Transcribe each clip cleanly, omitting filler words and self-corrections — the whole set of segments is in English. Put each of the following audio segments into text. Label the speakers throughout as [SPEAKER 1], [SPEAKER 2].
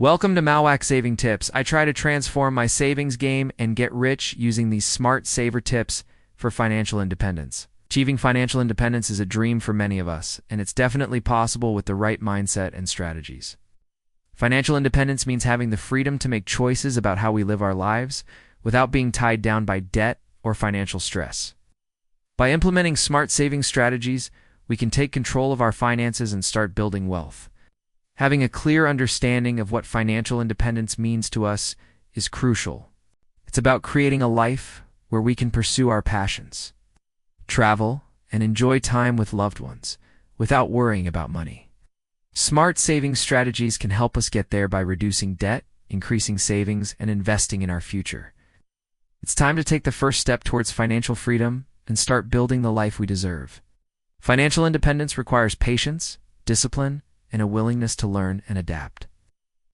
[SPEAKER 1] Welcome to Mauuak Saving Tips. I try to transform my savings game and get rich using these smart saver tips for financial independence. Achieving financial independence is a dream for many of us, and it's definitely possible with the right mindset and strategies. Financial independence means having the freedom to make choices about how we live our lives without being tied down by debt or financial stress. By implementing smart saving strategies, we can take control of our finances and start building wealth. Having a clear understanding of what financial independence means to us is crucial. It's about creating a life where we can pursue our passions, travel, and enjoy time with loved ones without worrying about money. Smart saving strategies can help us get there by reducing debt, increasing savings, and investing in our future. It's time to take the first step towards financial freedom and start building the life we deserve. Financial independence requires patience, discipline, and a willingness to learn and adapt.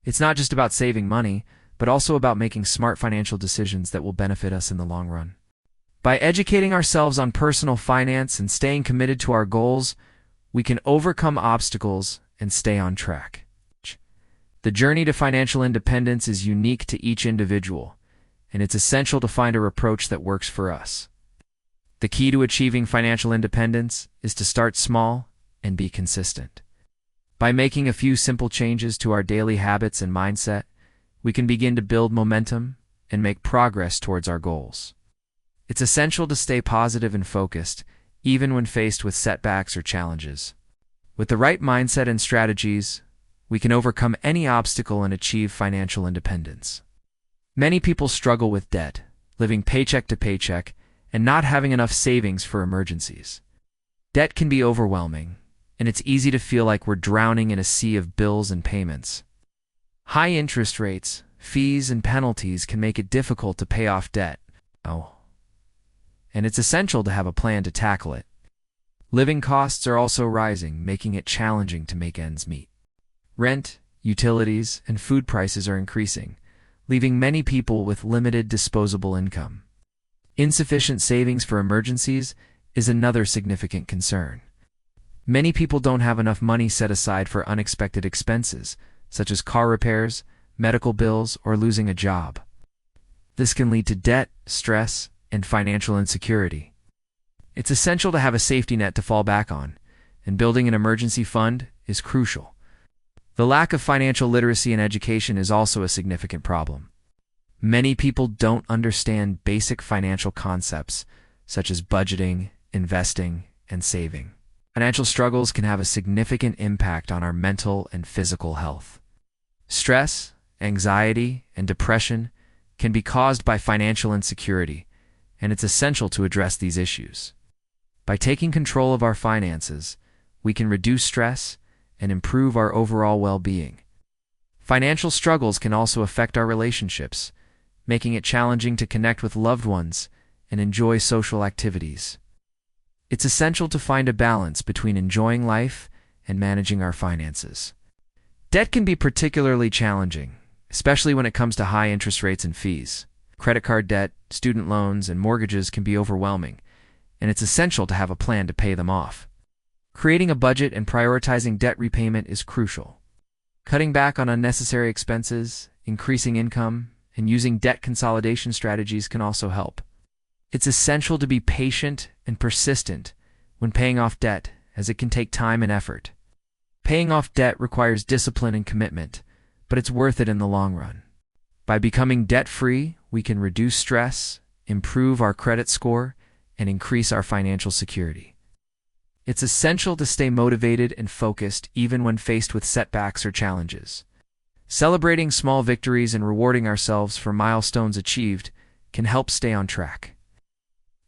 [SPEAKER 1] It's not just about saving money, but also about making smart financial decisions that will benefit us in the long run. By educating ourselves on personal finance and staying committed to our goals, we can overcome obstacles and stay on track. The journey to financial independence is unique to each individual, and it's essential to find an approach that works for us. The key to achieving financial independence is to start small and be consistent. By making a few simple changes to our daily habits and mindset, we can begin to build momentum and make progress towards our goals. It's essential to stay positive and focused, even when faced with setbacks or challenges. With the right mindset and strategies, we can overcome any obstacle and achieve financial independence. Many people struggle with debt, living paycheck to paycheck, and not having enough savings for emergencies. Debt can be overwhelming, and it's easy to feel like we're drowning in a sea of bills and payments. High interest rates, fees, and penalties can make it difficult to pay off debt. And it's essential to have a plan to tackle it. Living costs are also rising, making it challenging to make ends meet. Rent, utilities, and food prices are increasing, leaving many people with limited disposable income. Insufficient savings for emergencies is another significant concern. Many people don't have enough money set aside for unexpected expenses, such as car repairs, medical bills, or losing a job. This can lead to debt, stress, and financial insecurity. It's essential to have a safety net to fall back on, and building an emergency fund is crucial. The lack of financial literacy and education is also a significant problem. Many people don't understand basic financial concepts, such as budgeting, investing, and saving. Financial struggles can have a significant impact on our mental and physical health. Stress, anxiety, and depression can be caused by financial insecurity, and it's essential to address these issues. By taking control of our finances, we can reduce stress and improve our overall well-being. Financial struggles can also affect our relationships, making it challenging to connect with loved ones and enjoy social activities. It's essential to find a balance between enjoying life and managing our finances. Debt can be particularly challenging, especially when it comes to high interest rates and fees. Credit card debt, student loans, and mortgages can be overwhelming, and it's essential to have a plan to pay them off. Creating a budget and prioritizing debt repayment is crucial. Cutting back on unnecessary expenses, increasing income, and using debt consolidation strategies can also help. It's essential to be patient and persistent when paying off debt, as it can take time and effort. Paying off debt requires discipline and commitment, but it's worth it in the long run. By becoming debt-free, we can reduce stress, improve our credit score, and increase our financial security. It's essential to stay motivated and focused even when faced with setbacks or challenges. Celebrating small victories and rewarding ourselves for milestones achieved can help stay on track.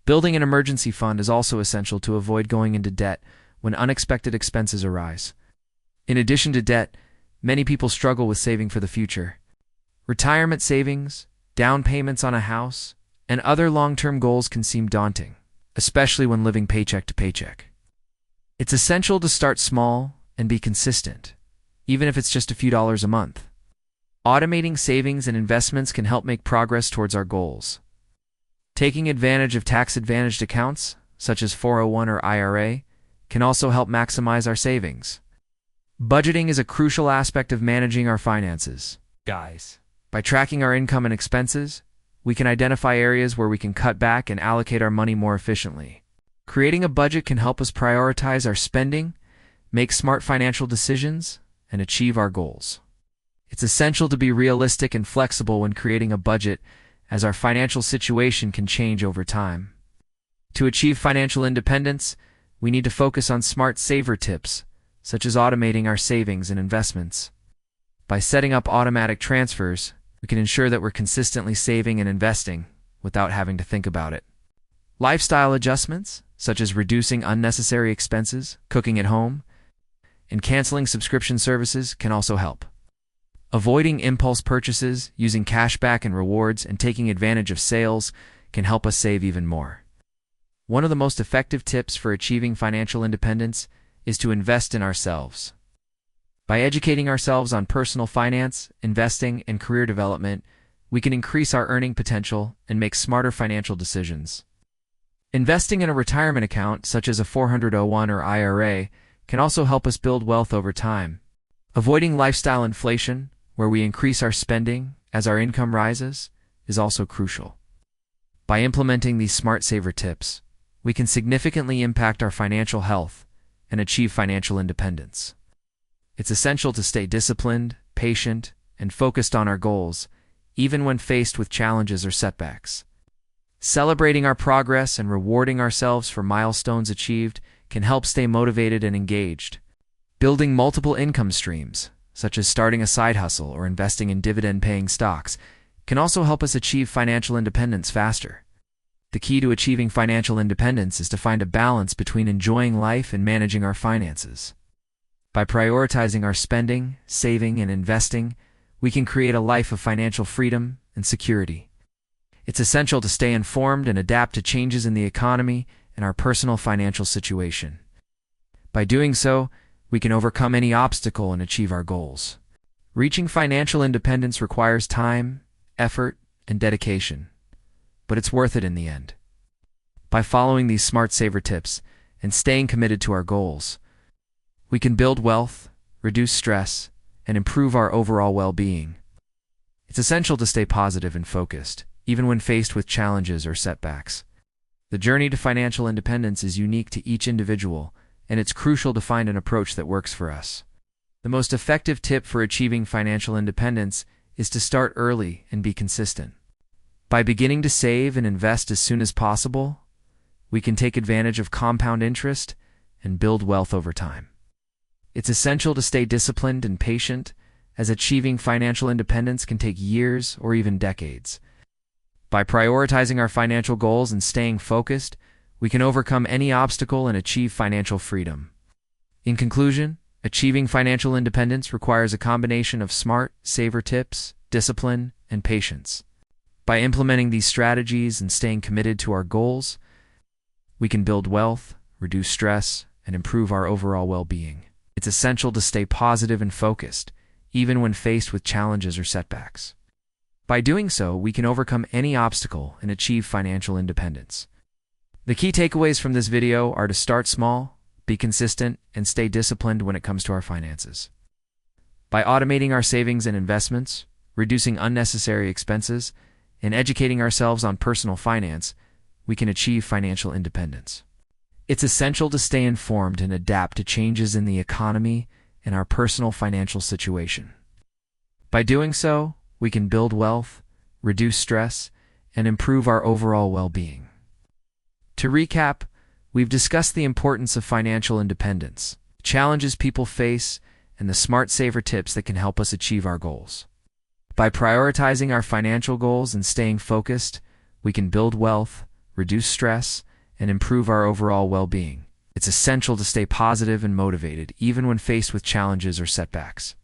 [SPEAKER 1] Building an emergency fund is also essential to avoid going into debt when unexpected expenses arise. In addition to debt, many people struggle with saving for the future. Retirement savings, down payments on a house, and other long-term goals can seem daunting, especially when living paycheck to paycheck. It's essential to start small and be consistent, even if it's just a few dollars a month. Automating savings and investments can help make progress towards our goals. Taking advantage of tax-advantaged accounts, such as 401 or IRA, can also help maximize our savings. Budgeting is a crucial aspect of managing our finances. Guys, by tracking our income and expenses, we can identify areas where we can cut back and allocate our money more efficiently. Creating a budget can help us prioritize our spending, make smart financial decisions, and achieve our goals. It's essential to be realistic and flexible when creating a budget, as our financial situation can change over time. To achieve financial independence, we need to focus on smart saver tips, such as automating our savings and investments. By setting up automatic transfers, we can ensure that we're consistently saving and investing without having to think about it. Lifestyle adjustments, such as reducing unnecessary expenses, cooking at home, and canceling subscription services can also help. Avoiding impulse purchases, using cashback and rewards, and taking advantage of sales can help us save even more. One of the most effective tips for achieving financial independence is to invest in ourselves. By educating ourselves on personal finance, investing, and career development, we can increase our earning potential and make smarter financial decisions. Investing in a retirement account, such as a 401 or IRA, can also help us build wealth over time. Avoiding lifestyle inflation, where we increase our spending as our income rises, is also crucial. By implementing these smart saver tips, we can significantly impact our financial health and achieve financial independence. It's essential to stay disciplined, patient, and focused on our goals, even when faced with challenges or setbacks. Celebrating our progress and rewarding ourselves for milestones achieved can help stay motivated and engaged. Building multiple income streams, such as starting a side hustle or investing in dividend-paying stocks, can also help us achieve financial independence faster. The key to achieving financial independence is to find a balance between enjoying life and managing our finances. By prioritizing our spending, saving, and investing, we can create a life of financial freedom and security. It's essential to stay informed and adapt to changes in the economy and our personal financial situation. By doing so, we can overcome any obstacle and achieve our goals. Reaching financial independence requires time, effort, and dedication, but it's worth it in the end. By following these smart saver tips and staying committed to our goals, we can build wealth, reduce stress, and improve our overall well-being. It's essential to stay positive and focused, even when faced with challenges or setbacks. The journey to financial independence is unique to each individual, and it's crucial to find an approach that works for us. The most effective tip for achieving financial independence is to start early and be consistent. By beginning to save and invest as soon as possible, we can take advantage of compound interest and build wealth over time. It's essential to stay disciplined and patient, as achieving financial independence can take years or even decades. By prioritizing our financial goals and staying focused, we can overcome any obstacle and achieve financial freedom. In conclusion, achieving financial independence requires a combination of smart, saver tips, discipline, and patience. By implementing these strategies and staying committed to our goals, we can build wealth, reduce stress, and improve our overall well-being. It's essential to stay positive and focused, even when faced with challenges or setbacks. By doing so, we can overcome any obstacle and achieve financial independence. The key takeaways from this video are to start small, be consistent, and stay disciplined when it comes to our finances. By automating our savings and investments, reducing unnecessary expenses, and educating ourselves on personal finance, we can achieve financial independence. It's essential to stay informed and adapt to changes in the economy and our personal financial situation. By doing so, we can build wealth, reduce stress, and improve our overall well-being. To recap, we've discussed the importance of financial independence, challenges people face, and the smart saver tips that can help us achieve our goals. By prioritizing our financial goals and staying focused, we can build wealth, reduce stress, and improve our overall well-being. It's essential to stay positive and motivated, even when faced with challenges or setbacks.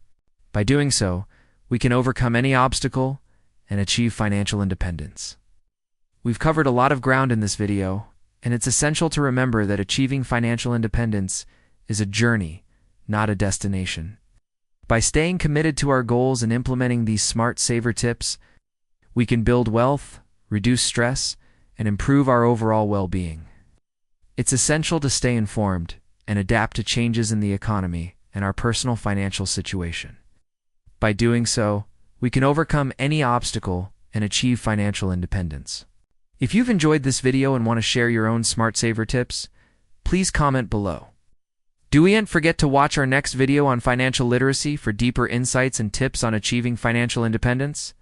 [SPEAKER 1] By doing so, we can overcome any obstacle and achieve financial independence. We've covered a lot of ground in this video, and it's essential to remember that achieving financial independence is a journey, not a destination. By staying committed to our goals and implementing these smart saver tips, we can build wealth, reduce stress, and improve our overall well-being. It's essential to stay informed and adapt to changes in the economy and our personal financial situation. By doing so, we can overcome any obstacle and achieve financial independence. If you've enjoyed this video and want to share your own smart saver tips, please comment below. Don't forget to watch our next video on financial literacy for deeper insights and tips on achieving financial independence.